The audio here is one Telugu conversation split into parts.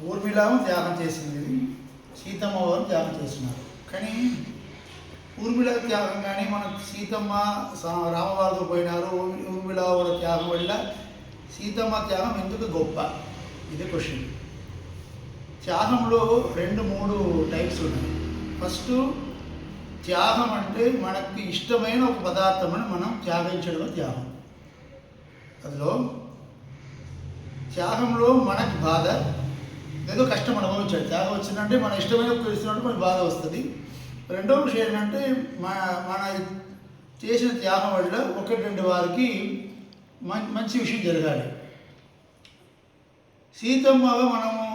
ఊర్మిళను త్యాగం చేసింది, సీతమ్మ వారు త్యాగం చేస్తున్నారు. కానీ ఊర్మిళ త్యాగం కానీ మనకు సీతమ్మ రామవారితో పోయినారు, ఊర్మిళ వాళ్ళ త్యాగం వల్ల సీతమ్మ త్యాగం ఎందుకు గొప్ప? ఇది క్వశ్చన్. త్యాగంలో 2-3 టైప్స్ ఉన్నాయి. ఫస్ట్, త్యాగం అంటే మనకి ఇష్టమైన ఒక పదార్థమని మనం త్యాగించడం త్యాగం. అందులో త్యాగంలో మనకి బాధ, ఏదో కష్టం అనుభవించాడు. త్యాగం వచ్చిందంటే మన ఇష్టమైన ఇస్తున్నట్టు మనకి బాధ వస్తుంది. రెండో విషయం ఏంటంటే మన చేసిన త్యాగం వల్ల 1-2 వారికి మంచి విషయం జరగాలి. సీతమ్మ మనము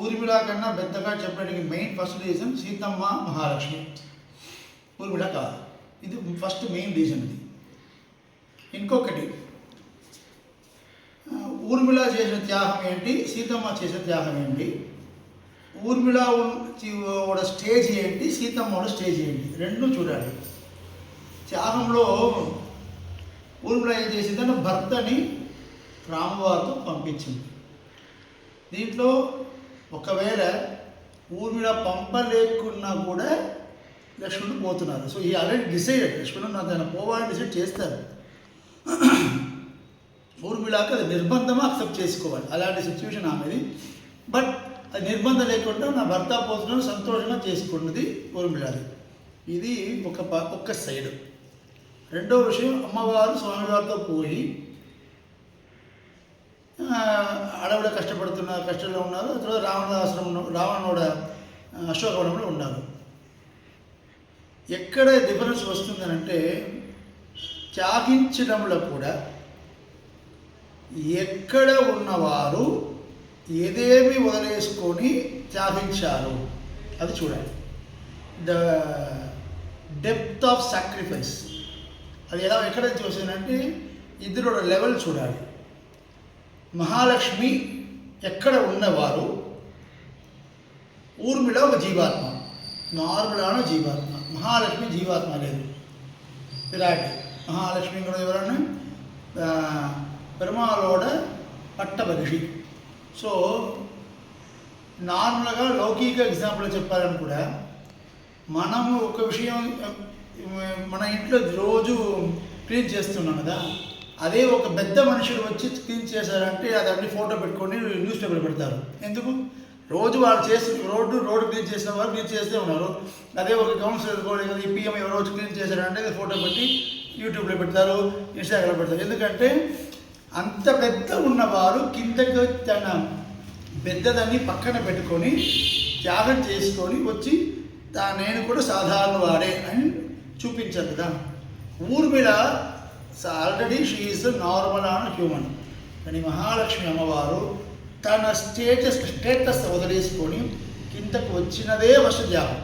ఊర్మిళ కన్నా పెద్దగా చెప్పడానికి main first reason Seethamma Mahalakshmi, Urmila కాదు. ఇది ఫస్ట్ మెయిన్ రీజన్. ఇది ఇంకొకటి, ఊర్మిళ చేసిన త్యాగం ఏంటి, సీతమ్మ చేసిన త్యాగం ఏంటి, ఊర్మిళ స్టేజ్ ఏంటి, సీతమ్మ స్టేజ్ ఏంటి, రెండు చూడాలి. త్యాగంలో ఊర్మిళ ఏం చేసిందంటే భర్తని రామవారితో పంపించింది. దీంట్లో ఒకవేళ ఊర్మిళ పంపలేకున్నా కూడా లక్ష్మణుడు పోతున్నారు. సో ఈ ఆల్రెడీ డిసైడెడ్, లక్ష్మణుడు తన పోవాలని డిసైడ్ చేస్తారు. ఊర్మిళకి అది నిర్బంధమా అక్సెప్ట్ చేసుకోవాలి, అలాంటి సిచ్యువేషన్ ఆమెది. బట్ అది నిర్బంధం లేకుండా నా భర్త పోతున్నాను సంతోషంగా చేసుకున్నది ఊర్మిళది. ఇది ఒక్క సైడ్. రెండో విషయం, అమ్మవారు స్వామివారితో పోయి అడవిలో కష్టంలో ఉన్నారు. తర్వాత రావణుడ అశోకవనంలో ఉన్నారు. ఎక్కడ డిఫరెన్స్ వస్తుందనంటే త్యాగించడంలో కూడా ఎక్కడ ఉన్నవారు ఏదేమి వదిలేసుకొని త్యాగించారు అది చూడాలి. ద డెప్త్ ఆఫ్ సాక్రిఫైస్ అది ఎక్కడ చూసిందంటే ఇద్దరు లెవెల్ చూడాలి. మహాలక్ష్మి ఎక్కడ ఉన్నవారు, ఊర్మిళ ఒక జీవాత్మ, నార్మల్ జీవాత్మ, మహాలక్ష్మి జీవాత్మ లేదు. విరాట్ మహాలక్ష్మి కూడా ఎవరన్నా పెరుమాళోడ పట్టమహిషి. సో నార్మల్గా లౌకిక ఎగ్జాంపుల్ చెప్పాలని కూడా మనము ఒక విషయం మన ఇంట్లో రోజు క్లీన్ చేస్తున్నాం కదా, అదే ఒక పెద్ద మనుషులు వచ్చి క్లీన్ చేశారంటే అది అన్ని ఫోటో పెట్టుకొని న్యూస్ పేపర్ పెడతారు. ఎందుకు? రోజు వాళ్ళు రోడ్డు క్లీన్ చేసిన వారు క్లీన్ చేస్తూ ఉన్నారు. అదే ఒక కౌన్సిలర్ కూడా ఈ పిఎం ఎవరో వచ్చి క్లీన్ చేశారంటే ఫోటో పెట్టి యూట్యూబ్లో పెడతారు, ఇన్స్టాగ్రామ్లో పెడతారు. ఎందుకంటే అంత పెద్ద ఉన్నవారు కిందకు తన పెద్దదాన్ని పక్కన పెట్టుకొని త్యాగం చేసుకొని వచ్చి నేను కూడా సాధారణ వాడే అని చూపించారు కదా. Urmila already she is normal on human. కానీ మహాలక్ష్మి అమ్మవారు తన స్టేటస్ వదిలేసుకొని కిందకు వచ్చినదే ఫస్ట్ త్యాగం.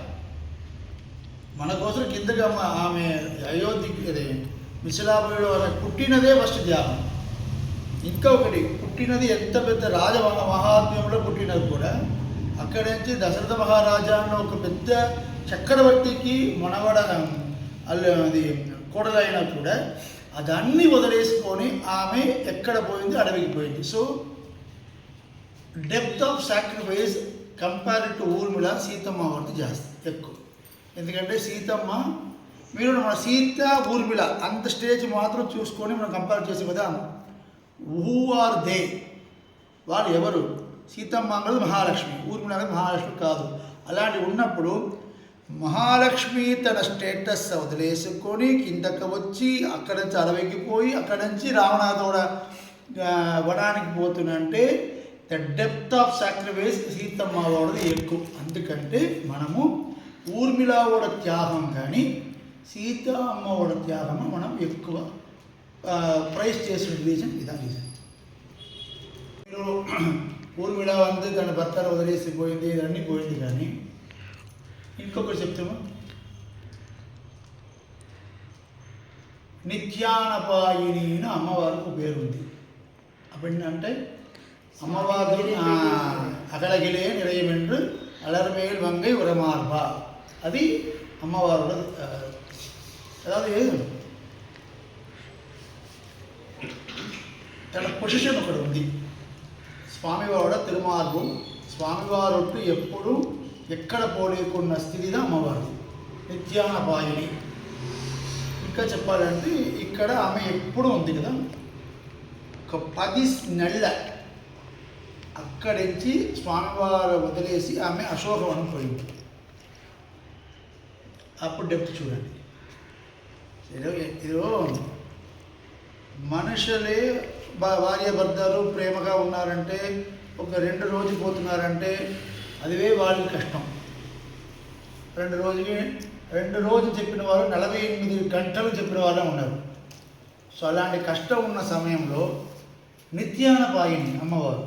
మన కోసం కిందకి ఆమె అయోధ్య మిథిలాపురిలో పుట్టినదే ఫస్ట్ త్యాగం. ఇంకా ఒకటి, పుట్టినది ఎంత పెద్ద మహాత్మ్యంలో పుట్టినది కూడా అక్కడి నుంచి దశరథ మహారాజా అన్న ఒక పెద్ద చక్రవర్తికి మనవడ అది కోడలైనా కూడా అదన్నీ వదిలేసుకొని ఆమె ఎక్కడ పోయింది, అడవికి పోయింది. So depth of sacrifice compare to Urmila Seethamma వారిది జాస్తి ఎక్కువ. ఎందుకంటే సీతమ్మ మీరు మన సీత ఊర్మిళ అంత స్టేజ్ మాత్రం చూసుకొని మనం కంపేర్ చేసే కదా. హూ ఆర్ దే, వాళ్ళు ఎవరు? సీతమ్మ అన్నది మహాలక్ష్మి, ఊర్మిళ అనేది మహాలక్ష్మి కాదు. అలాంటివి ఉన్నప్పుడు మహాలక్ష్మి తన స్టేటస్ వదిలేసుకొని కిందకు వచ్చి అక్కడి నుంచి అడవికి పోయి అక్కడి నుంచి రావణాదోడ వనానికి పోతున్నంటే the depth of sacrifice Sitamma వాడిది ఎక్కువ. అందుకంటే మనము ఊర్మిళ వాడ త్యాగం కానీ సీత అమ్మ వాడ త్యాగం మనం ఎక్కువ ప్రైజ్ చేసిన రీజన్ ఇదా రీజన్. మీరు ఊర్మిళ అంది తన భర్తను వదిలేసిపోయింది, ఇదన్నీ పోయింది. కానీ ఇంకొకటి చెప్తాము, నిత్యానపాయిని అమ్మవారికి పేరు ఉంది. అప్పుడు అంటే అమ్మవారి అగలగిలే నిలయమెండ్రు అలర్మేల్ వంగై ఉరమార్బ, అది అమ్మవారు. అதாவது తన పొజిషన్ ఒకటి ఉంది. స్వామివాడ తిరుమార్బు స్వామివారు ఎప్పుడు ఎక్కడ పోలేకున్న స్థితిగా అమ్మవారు నిత్యానపాయిని. ఇంకా చెప్పాలంటే ఇక్కడ ఆమె ఎప్పుడు ఉంది కదా, ఒక 10 నెలల అక్కడి నుంచి స్వామివారు వదిలేసి ఆమె అశోకవనం పోయింది. అప్పుడు డెప్త్ చూడండి. ఇదో మనుషులే భార్య భర్తలు ప్రేమగా ఉన్నారంటే, ఒక 2 రోజులు పోతున్నారంటే అదివే వాళ్ళకి కష్టం. 2 రోజులు చెప్పిన వారు 48 గంటలు చెప్పిన వాళ్ళే ఉన్నారు. సో అలాంటి కష్టం ఉన్న సమయంలో నిత్యానపాయిని అమ్మవారు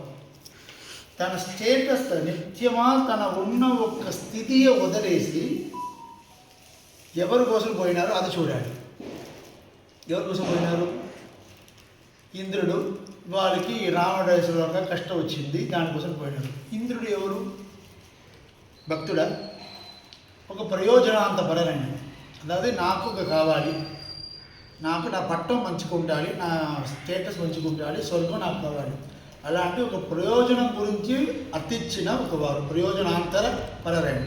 తన స్టేటస్ నిత్యమా తన ఉన్న ఒక స్థితియే వదిలేసి ఎవరి కోసం పోయినారో అది చూడాలి. ఎవరి కోసం పోయినారు? ఇంద్రుడు వాళ్ళకి రావణాసురుడిగా కష్టం వచ్చింది, దానికోసం పోయినారు. ఇంద్రుడు ఎవరు? భక్తుడా? ఒక ప్రయోజనాంతపరమైన, అதாவது నాకు ఒక కావాలి, నాకు నా పట్టం మంచిగా ఉండాలి, నా స్టేటస్ మంచిగా ఉండాలి, స్వర్గం నాకు కావాలి, అలాంటి ఒక ప్రయోజనం గురించి అర్థించిన ఒకవారు ప్రయోజనాంతర పరరైన.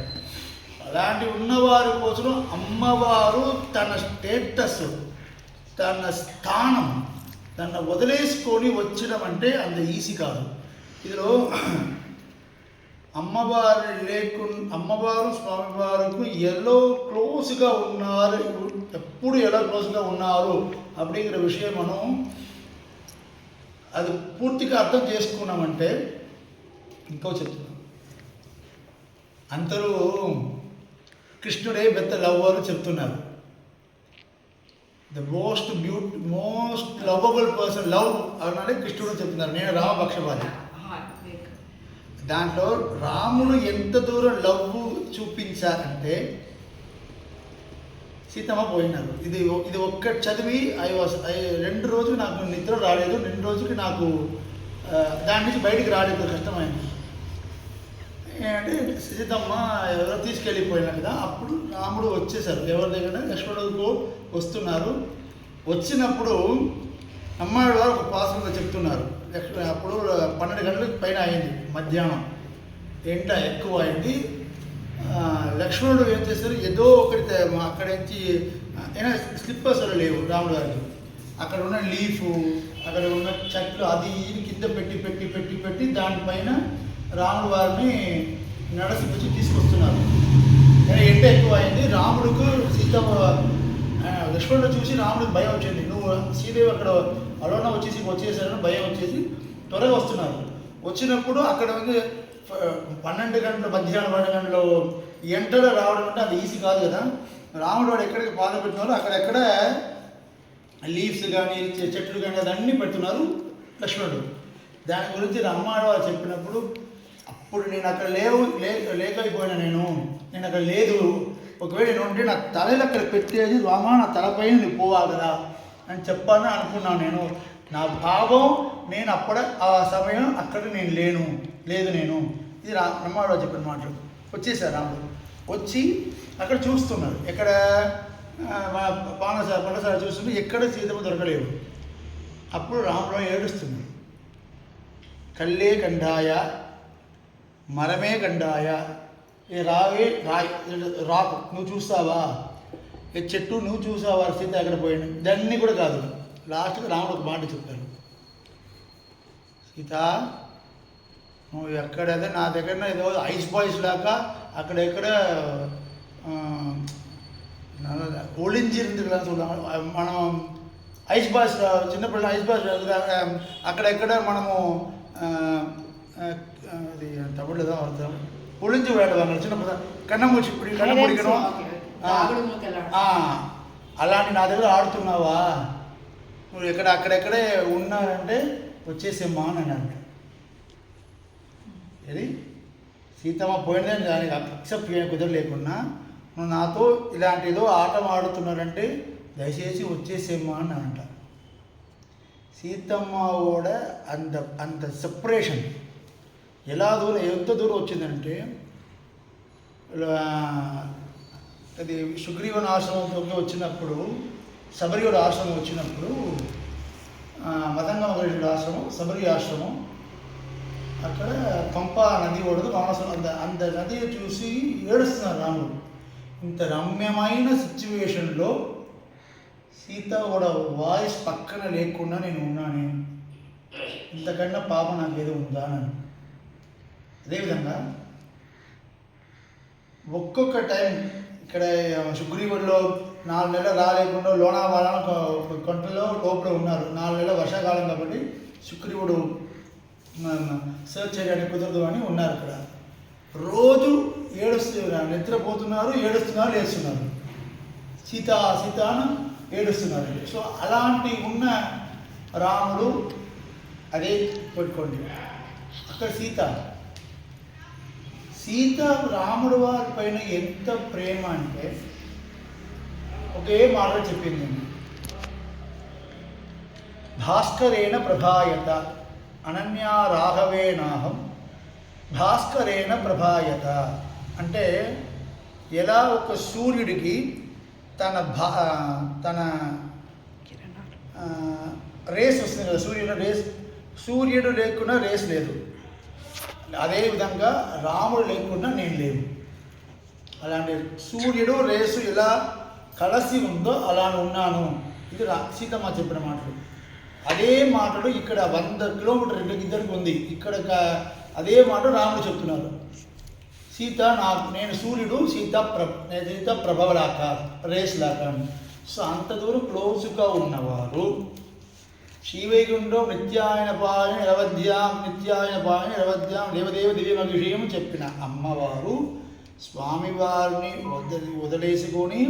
అలాంటి ఉన్నవారి కోసం అమ్మవారు తన స్టేటస్, తన స్థానం, తన వదిలేసుకొని వచ్చడం అంటే అంత ఈజీ కాదు. ఇందులో అమ్మవారు స్వామివారికి ఎలా క్లోజ్గా ఉన్నారు, ఎప్పుడు ఎలా క్లోజ్గా ఉన్నారు அப்படிங்கிற విషయం మనం అది పూర్తిగా అర్థం చేసుకున్నామంటే, ఇంకో చెప్తున్నాం, అందరూ కృష్ణుడే పెద్ద లవ్వర్ చెప్తున్నారు. The most lovable person love అన్నాడే కృష్ణుడు చెప్తున్నారు. నేను రామపక్షపాతి. దాంట్లో రాముడు ఎంత దూరం లవ్ చూపించారంటే, సీతమ్మ పోయినారు. ఇది ఒక్కటి చదివి 2 రోజులు నాకు నిద్ర రాలేదు, 2 రోజులకి నాకు దాని నుంచి బయటికి రాలేదు, కష్టమైంది. అంటే సీతమ్మ ఎవరో తీసుకెళ్ళిపోయినారు కదా, అప్పుడు రాముడు వచ్చేసారు. ఎవరి దగ్గర? లక్ష్మణుడికి వస్తున్నారు. వచ్చినప్పుడు అమ్మాయి వారు ఒక పాసంగా చెప్తున్నారు. అప్పుడు 12 గంటలకు పైన అయింది, మధ్యాహ్నం ఎండ ఎక్కువ అయింది. లక్ష్మణుడు ఏం చేస్తారు, ఏదో ఒకటి అక్కడి నుంచి అయినా స్లిప్పర్స్ లేవు రాముడు గారికి. అక్కడ ఉన్న లీఫు, అక్కడ ఉన్న చెట్లు అది కింద పెట్టి పెట్టి పెట్టి పెట్టి దానిపైన రాముడు వారిని నడసిపుచ్చి తీసుకొస్తున్నారు. ఎండ ఎక్కువ అయింది. రాముడికి సీతమ్మ లక్ష్మణుడు చూసి రాముడికి భయం వచ్చింది. నువ్వు సీదేవి అక్కడ అలోన వచ్చేసారని భయం వచ్చేసి త్వరగా వస్తున్నారు. వచ్చినప్పుడు అక్కడ ఉంది 12 గంటలు, మధ్యాహ్నం 12 గంటలు ఎంటలో రావడం అంటే అది ఈజీ కాదు కదా. రాముడు వాడు ఎక్కడికి పాద పెట్టినారో అక్కడెక్కడ లీవ్స్ కానీ చెట్లు కానీ అదన్నీ పెడుతున్నారు లక్ష్మణుడు. దాని గురించి అమ్మవారు చెప్పినప్పుడు, అప్పుడు నేను అక్కడ లేకపోయినా నేను అక్కడ లేదు, ఒకవేళ నేను ఉంటే నా తలలో అక్కడ పెట్టేది రామా, నా తలపైన నువ్వు పోవాలి కదా అని చెప్పాలని అనుకున్నాను. నా భావం నేను అప్పుడే ఆ సమయం అక్కడ నేను లేదు నేను. ఇది అమ్మవారు చెప్పిన మాటలు. వచ్చేసారు రాముడు. వచ్చి అక్కడ చూస్తున్నారు. ఎక్కడ పన్నసారి చూస్తుంటే ఎక్కడ సీతమ్మ దొరకలేదు. అప్పుడు రాముడు ఏడుస్తున్నాడు. కళ్ళే కండాయ మరమే కండాయ, ఏ రాకు నువ్వు చూస్తావా, ఏ చెట్టు నువ్వు చూసావా, సీత ఎక్కడ పోయాడు, దాన్ని కూడా కాదు. లాస్ట్కి రాముడు ఒక మాట చెప్పారు, సీత నువ్వు ఎక్కడైతే నా దగ్గర ఏదో ఐస్ బాయ్స్ లాగా అక్కడెక్కడ ఒలింజింది మనం ఐస్ బాయ్స్, చిన్నపిల్లలు ఐస్ బాయ్స్ అక్కడెక్కడ మనము అది తమిళదా అర్థం ఒలించి వేడదాం చిన్నప్పుడు కన్నముడికను అలాంటి నా దగ్గర ఆడుతున్నావా, నువ్వు అక్కడెక్కడే ఉన్నారంటే వచ్చేసేమ్మా అని అంట. ఇది సీతమ్మ పోయినదని దానికి అక్సెప్ట్ చేయని కుదరలేకున్నా, నువ్వు నాతో ఇలాంటి ఏదో ఆటం ఆడుతున్నారంటే దయచేసి వచ్చేసేమ్మా అని అంట. సీతమ్మ కూడా అంత సెపరేషన్ ఎంత దూరం వచ్చిందంటే, అది సుగ్రీవుని ఆశ్రమంతో వచ్చినప్పుడు, శబరియుడు ఆశ్రమం వచ్చినప్పుడు, మదంగమగరుడు ఆశ్రమం, శబరి ఆశ్రమం, అక్కడ పంపా నది ఓడదు మానసం అంత నది చూసి ఏడుస్తున్నారు రాముడు. ఇంత రమ్యమైన సిచ్యువేషన్లో సీత కూడా వాయిస్ పక్కన లేకుండా నేను ఉన్నాను, ఇంతకన్నా పాప నాకేదో ఉందా అని. అదేవిధంగా ఒక్కొక్క టైం ఇక్కడ సుగ్రీవుడిలో 4 నెలలు రాలేకుండా లోనావాలా కొంటలో లోపల ఉన్నారు. 4 నెలల వర్షాకాలం కాబట్టి సుగ్రీవుడు సర్చ్ చేయడానికి కుదరదు అని ఉన్నారు. ఇక్కడ రోజు ఏడుస్తున్నారు, నిద్రపోతున్నారు, ఏడుస్తున్నారు, లేస్తున్నారు, సీత సీత అని ఏడుస్తున్నారు. సో అలాంటి ఉన్న రాముడు అదే పెట్టుకోండి. అక్కడ సీత రాముడు వారి పైన ఎంత ప్రేమ అంటే ఒకే మాట చెప్పింది, భాస్కరేణ ప్రభాయత అనన్యా రాఘవేనాహం భాస్కరేణ ప్రభాయత. అంటే ఎలా ఒక సూర్యుడికి తన రేస్ వస్తుంది కదా, సూర్యుడు లేకుండా రేస్ లేదు, అదేవిధంగా రాముడు లేకుండా నేను లేను. అలాంటి సూర్యుడు రేసు ఎలా కలిసి ఉందో అలా ఉన్నాను. ఇది సీతమ్మ చెప్పిన మాటలు. అదే మాటలు ఇక్కడ 100 కిలోమీటర్ ఇద్దరికి ఉంది. ఇక్కడ అదే మాట రాముడు చెప్తున్నారు. నేను సూర్యుడు, సీత ప్రభవలాక రేస్ లాగా. సో అంత దూరం క్లోజ్గా ఉన్నవారు శ్రీవైకుంఠం నిత్యాయన పాయన నిరవధ్యాం దేవదేవ దివ్యమగిషయం చెప్పిన అమ్మవారు స్వామివారిని వదిలేసుకొని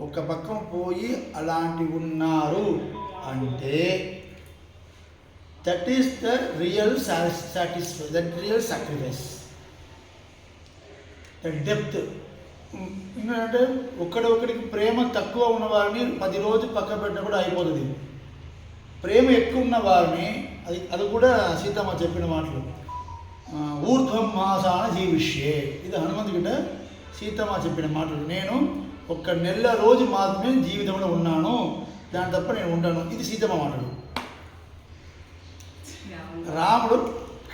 ఒక పక్కన పోయి అలాంటి ఉన్నారు అంటే that is the real real sacrifice, the depth. ఎందుకంటే ఒకరికి ప్రేమ తక్కువ ఉన్న వారిని 10 రోజులు పక్క పెట్టినా కూడా అయిపోతుంది. ప్రేమ ఎక్కువ ఉన్న వారిని అది కూడా సీతమ్మ చెప్పిన మాటలు, ఊర్ధ్వం మాసాన జీవిష్యే. ఇది హనుమంతుడిట సీతమ్మ చెప్పిన మాటలు. నేను 1 నెల రోజు మాత్రమే జీవితంలో ఉన్నాను, దాని తప్ప నేను ఉంటాను. ఇది సీతమ్మ మాటలు. రాముడు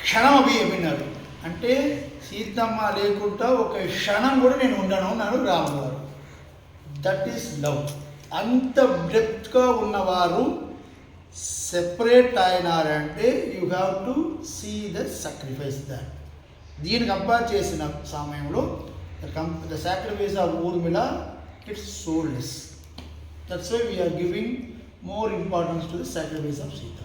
క్షణమభి చెప్పినాడు అంటే సీతమ్మ లేకుండా 1 క్షణం కూడా నేను ఉండను అన్నాడు రాముడు గారు. That is love. అంత డెప్త్గా ఉన్నవారు సెపరేట్ అయినారంటే you have to see the sacrifice that. దీన్ని కంపేర్ చేసిన సమయంలో the sacrifice of Urmila it's soulless. That's why we are giving more importance to the sacrifice of Sita.